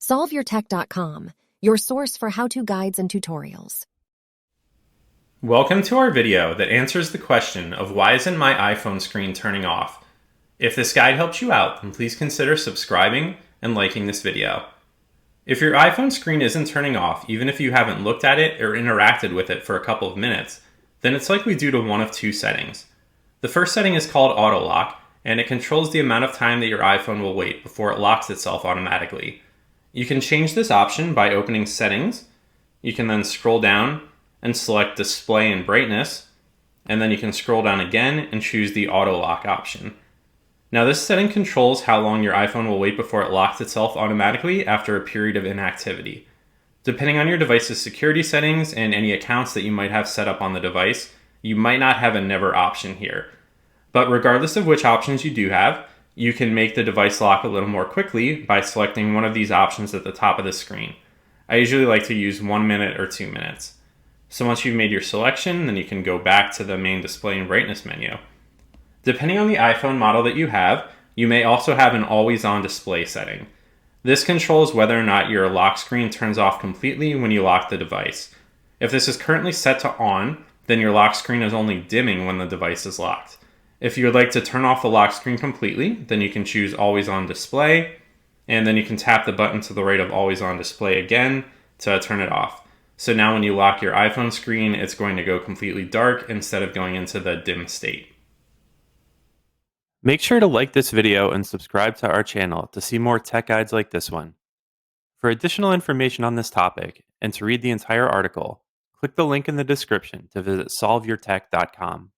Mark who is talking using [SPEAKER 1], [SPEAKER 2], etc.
[SPEAKER 1] SolveYourTech.com, your source for how-to guides and tutorials.
[SPEAKER 2] Welcome to our video that answers the question of why isn't my iPhone screen turning off? If this guide helps you out, then please consider subscribing and liking this video. If your iPhone screen isn't turning off, even if you haven't looked at it or interacted with it for a couple of minutes, then it's likely due to one of two settings. The first setting is called Auto Lock, and it controls the amount of time that your iPhone will wait before it locks itself automatically. You can change this option by opening Settings. You can then scroll down and select Display and Brightness, and then you can scroll down again and choose the Auto Lock option. Now this setting controls how long your iPhone will wait before it locks itself automatically after a period of inactivity. Depending on your device's security settings and any accounts that you might have set up on the device, you might not have a never option here. But regardless of which options you do have, you can make the device lock a little more quickly by selecting one of these options at the top of the screen. I usually like to use 1 minute or 2 minutes. So once you've made your selection, then you can go back to the main display and brightness menu. Depending on the iPhone model that you have, you may also have an always on display setting. This controls whether or not your lock screen turns off completely when you lock the device. If this is currently set to on, then your lock screen is only dimming when the device is locked. If you would like to turn off the lock screen completely, then you can choose always on display, and then you can tap the button to the right of always on display again to turn it off. So now when you lock your iPhone screen, it's going to go completely dark instead of going into the dim state.
[SPEAKER 3] Make sure to like this video and subscribe to our channel to see more tech guides like this one. For additional information on this topic and to read the entire article, click the link in the description to visit solveyourtech.com.